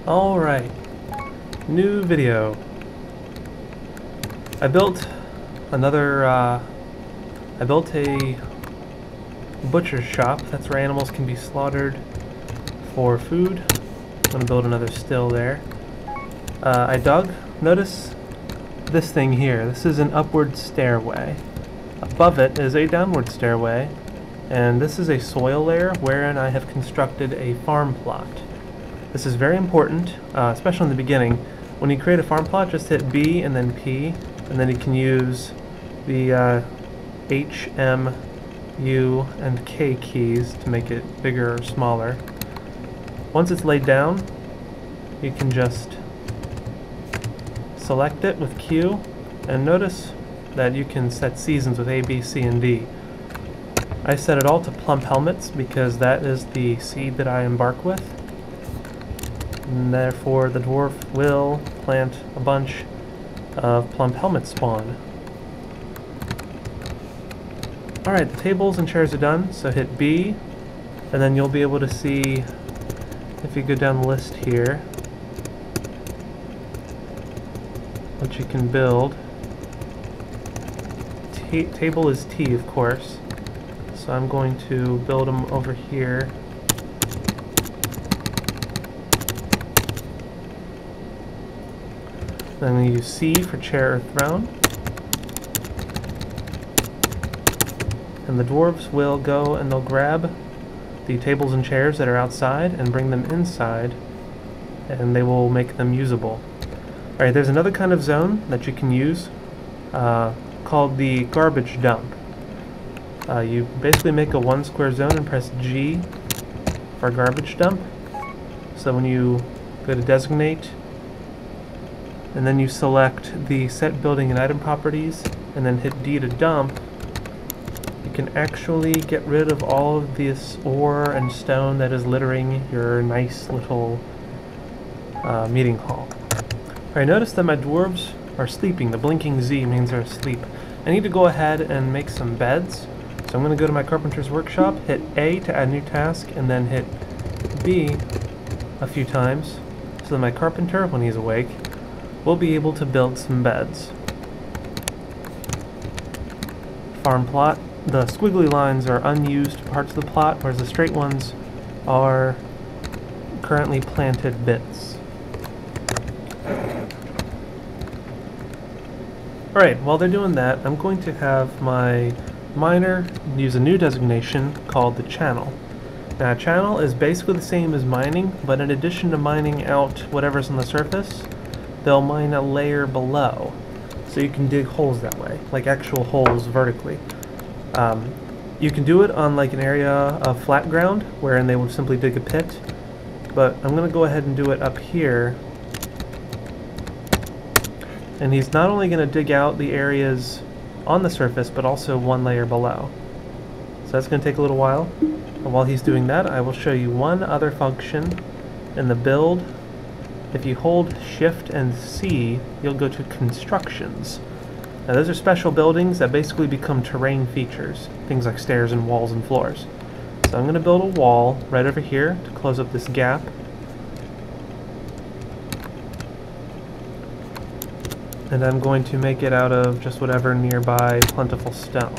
Alright, new video. I built a butcher's shop. That's where animals can be slaughtered for food. I'm gonna build another still there. I dug. Notice this thing here. This is an upward stairway. Above it is a downward stairway, and this is a soil layer wherein I have constructed a farm plot. This is very important, especially in the beginning. When you create a farm plot, just hit B and then P, and then you can use the H, M, U, and K keys to make it bigger or smaller. Once it's laid down, you can just select it with Q, and notice that you can set seasons with A, B, C, and D. I set it all to plump helmets because that is the seed that I embark with. And therefore the dwarf will plant a bunch of plump helmet spawn. Alright, the tables and chairs are done, so hit B, and then you'll be able to see, if you go down the list here, what you can build. Table is T, of course, so I'm going to build them over here. Then I'm going to use C for chair or throne. And the dwarves will go and they'll grab the tables and chairs that are outside and bring them inside, and they will make them usable. Alright, there's another kind of zone that you can use called the garbage dump. You basically make a 1 square zone and press G for garbage dump. So when you go to designate, and then you select the set building and item properties, and then hit D to dump, you can actually get rid of all of this ore and stone that is littering your nice little meeting hall. Alright, notice that my dwarves are sleeping. The blinking Z means they're asleep. I need to go ahead and make some beds. So I'm going to go to my carpenter's workshop, hit A to add new task, and then hit B a few times so that my carpenter, when he's awake, will be able to build some beds. Farm plot. The squiggly lines are unused parts of the plot, whereas the straight ones are currently planted bits. Alright, while they're doing that, I'm going to have my miner use a new designation called the channel. Now, a channel is basically the same as mining, but in addition to mining out whatever's on the surface, they'll mine a layer below. So you can dig holes that way, like actual holes vertically. You can do it on like an area of flat ground, wherein they will simply dig a pit, but I'm going to go ahead and do it up here. And he's not only going to dig out the areas on the surface, but also 1 layer below. So that's going to take a little while. And while he's doing that, I will show you one other function in the build. If you hold Shift and C, you'll go to Constructions. Now those are special buildings that basically become terrain features, things like stairs and walls and floors. So I'm going to build a wall right over here to close up this gap. And I'm going to make it out of just whatever nearby plentiful stone.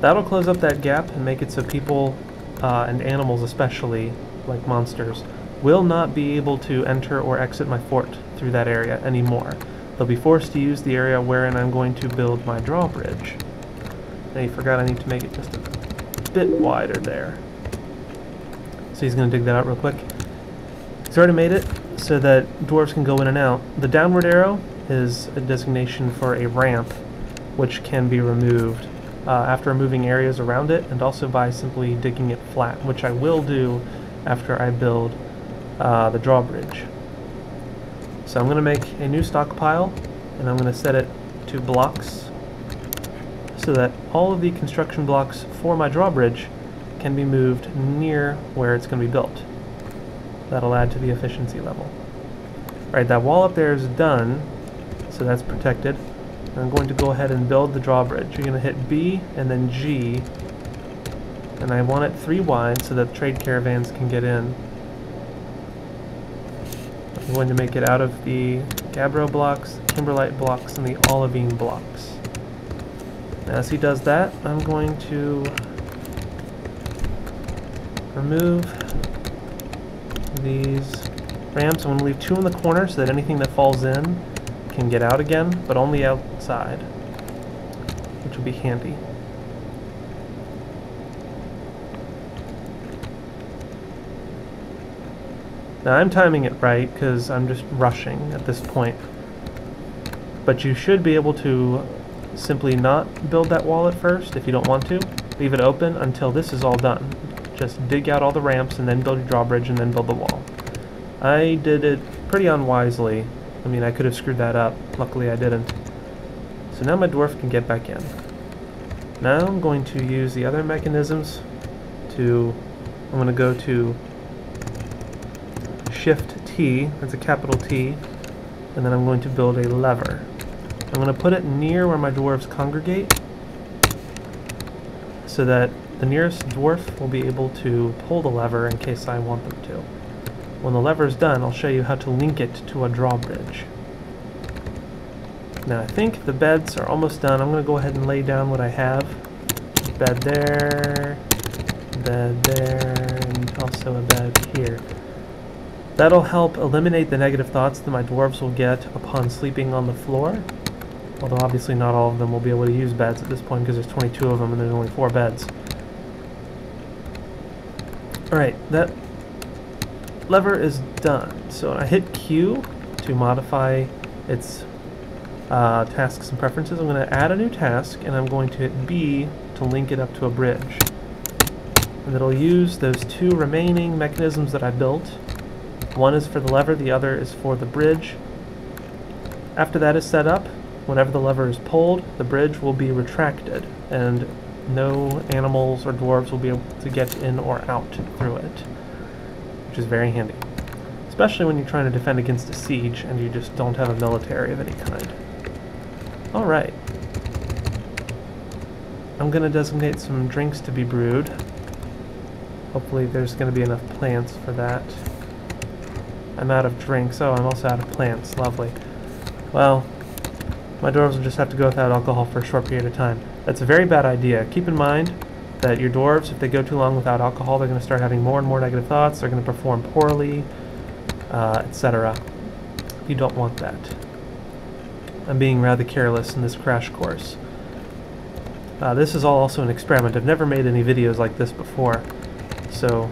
That'll close up that gap and make it so people, and animals especially, like monsters, will not be able to enter or exit my fort through that area anymore. They'll be forced to use the area wherein I'm going to build my drawbridge. Now you forgot I need to make it just a bit wider there. So he's going to dig that out real quick. He's already made it so that dwarves can go in and out. The downward arrow is a designation for a ramp, which can be removed after removing areas around it, and also by simply digging it flat, which I will do after I build the drawbridge. So I'm going to make a new stockpile, and I'm going to set it to blocks so that all of the construction blocks for my drawbridge can be moved near where it's going to be built. That'll add to the efficiency level. Alright, that wall up there is done, so that's protected. I'm going to go ahead and build the drawbridge. You're going to hit B and then G, and I want it 3 wide so that trade caravans can get in. I'm going to make it out of the gabbro blocks, kimberlite blocks, and the olivine blocks. Now, as he does that, I'm going to remove these ramps. I'm going to leave 2 in the corner so that anything that falls in can get out again, but only outside, which will be handy. Now I'm timing it right because I'm just rushing at this point, but you should be able to simply not build that wall at first if you don't want to. Leave it open until this is all done. Just dig out all the ramps and then build your drawbridge and then build the wall. I did it pretty unwisely. I mean, I could have screwed that up. Luckily I didn't. So now my dwarf can get back in. Now I'm going to use the other mechanisms I'm going to go to Shift T, that's a capital T, and then I'm going to build a lever. I'm going to put it near where my dwarves congregate so that the nearest dwarf will be able to pull the lever in case I want them to. When the lever is done, I'll show you how to link it to a drawbridge. Now I think the beds are almost done. I'm going to go ahead and lay down what I have. Bed there, and also a bed here. That'll help eliminate the negative thoughts that my dwarves will get upon sleeping on the floor. Although obviously not all of them will be able to use beds at this point because there's 22 of them and there's only 4 beds. Alright, that lever is done. So I hit Q to modify its tasks and preferences. I'm going to add a new task and I'm going to hit B to link it up to a bridge. And it'll use those 2 remaining mechanisms that I built. One is for the lever, the other is for the bridge. After that is set up, whenever the lever is pulled, the bridge will be retracted, and no animals or dwarves will be able to get in or out through it, which is very handy. Especially when you're trying to defend against a siege and you just don't have a military of any kind. Alright. I'm going to designate some drinks to be brewed. Hopefully there's going to be enough plants for that. I'm out of drinks. Oh, I'm also out of plants. Lovely. Well, my dwarves will just have to go without alcohol for a short period of time. That's a very bad idea. Keep in mind that your dwarves, if they go too long without alcohol, they're going to start having more and more negative thoughts, they're going to perform poorly, etc. You don't want that. I'm being rather careless in this crash course. This is all also an experiment. I've never made any videos like this before, so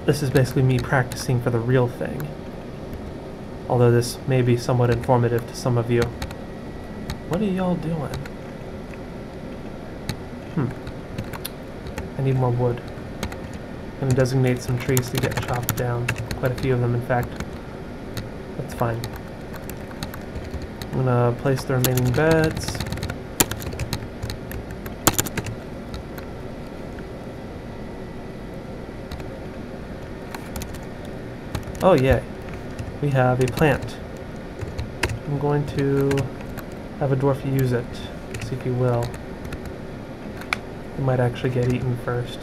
this is basically me practicing for the real thing. Although this may be somewhat informative to some of you. What are y'all doing? I need more wood. I'm going to designate some trees to get chopped down. Quite a few of them, in fact. That's fine. I'm going to place the remaining beds. Oh yay, we have a plant. I'm going to have a dwarf use it, see if he will. He might actually get eaten first.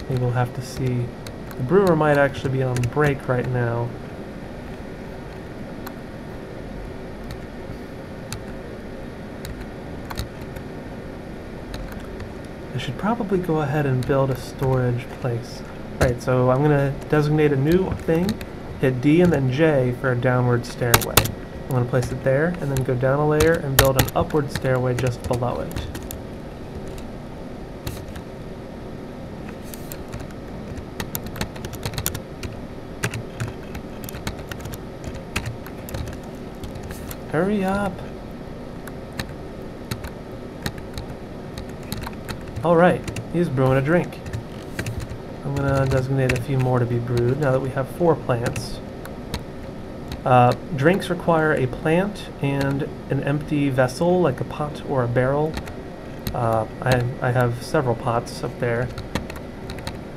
Maybe we'll have to see. The brewer might actually be on break right now. I should probably go ahead and build a storage place. Alright, so I'm going to designate a new thing, hit D and then J for a downward stairway. I'm going to place it there and then go down a layer and build an upward stairway just below it. Hurry up! Alright, he's brewing a drink. I'm going to designate a few more to be brewed now that we have 4 plants. Drinks require a plant and an empty vessel, like a pot or a barrel. I have several pots up there.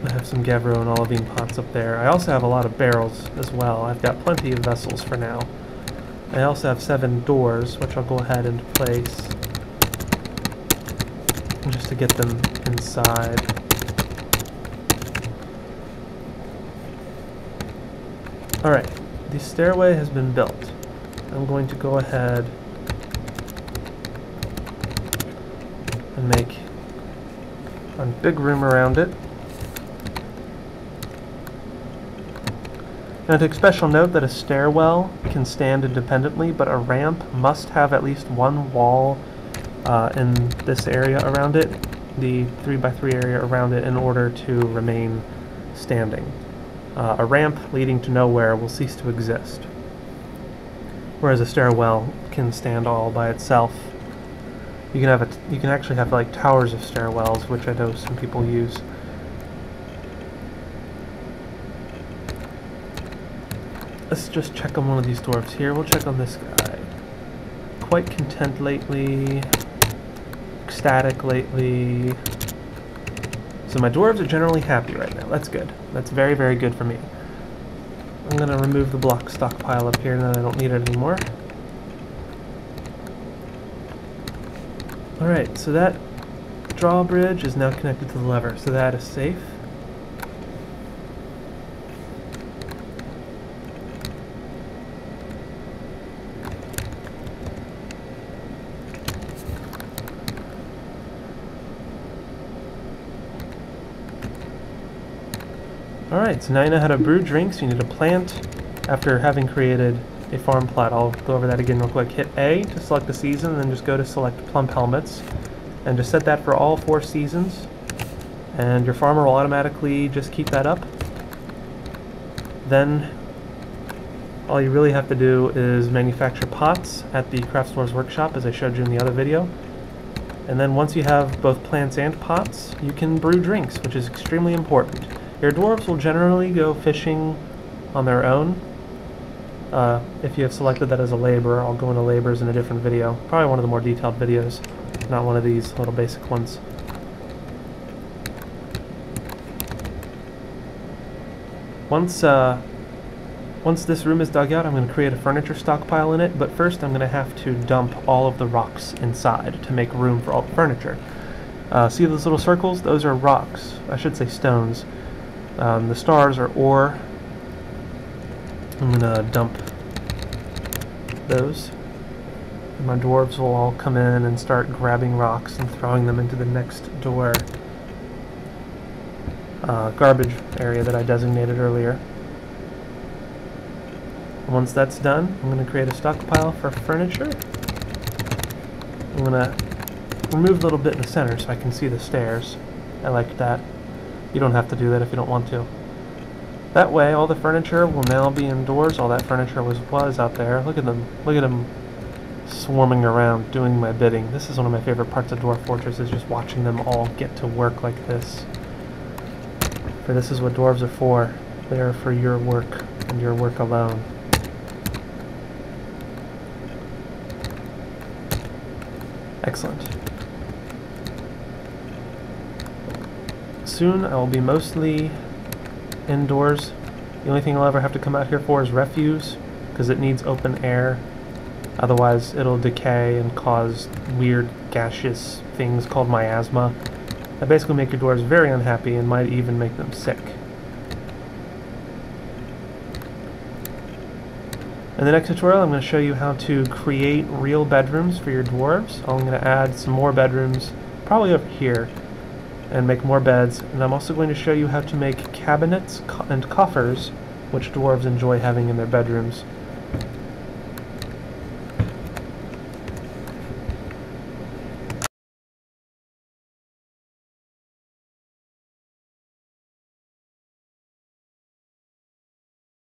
I have some Gavro and Olivine pots up there. I also have a lot of barrels as well. I've got plenty of vessels for now. I also have 7 doors, which I'll go ahead and place just to get them inside. Alright, the stairway has been built. I'm going to go ahead and make a big room around it. Now, take special note that a stairwell can stand independently, but a ramp must have at least one wall in this area around it, the 3x3 area around it, in order to remain standing. A ramp leading to nowhere will cease to exist, whereas a stairwell can stand all by itself. You can actually have like towers of stairwells, which I know some people use. Let's just check on one of these dwarves here. We'll check on this guy. Quite content lately. Ecstatic lately. So my dwarves are generally happy right now. That's good. That's very, very good for me. I'm going to remove the block stockpile up here now that I don't need it anymore. Alright, so that drawbridge is now connected to the lever, so that is safe. Alright, so now you know how to brew drinks. You need a plant. After having created a farm plot, I'll go over that again real quick. Hit A to select the season, and then just go to select plump helmets. And just set that for all 4 seasons. And your farmer will automatically just keep that up. Then all you really have to do is manufacture pots at the Craft Store's workshop, as I showed you in the other video. And then once you have both plants and pots, you can brew drinks, which is extremely important. Your dwarves will generally go fishing on their own. If you have selected that as a laborer, I'll go into laborers in a different video. Probably one of the more detailed videos, not one of these little basic ones. Once this room is dug out, I'm going to create a furniture stockpile in it, but first I'm going to have to dump all of the rocks inside to make room for all the furniture. See those little circles? Those are rocks. I should say stones. The stars are ore. I'm going to dump those. And my dwarves will all come in and start grabbing rocks and throwing them into the next door garbage area that I designated earlier. And once that's done, I'm going to create a stockpile for furniture. I'm going to remove a little bit in the center so I can see the stairs. I like that. You don't have to do that if you don't want to. That way, all the furniture will now be indoors. All that furniture was out there. Look at them. Look at them swarming around, doing my bidding. This is one of my favorite parts of Dwarf Fortress, is just watching them all get to work like this. For this is what dwarves are for. They are for your work, and your work alone. Excellent. Soon I will be mostly indoors. The only thing I'll ever have to come out here for is refuse, because it needs open air. Otherwise it'll decay and cause weird gaseous things called miasma that basically make your dwarves very unhappy and might even make them sick. In the next tutorial I'm going to show you how to create real bedrooms for your dwarves. I'm going to add some more bedrooms, probably over here, and make more beds, and I'm also going to show you how to make cabinets and coffers, which dwarves enjoy having in their bedrooms.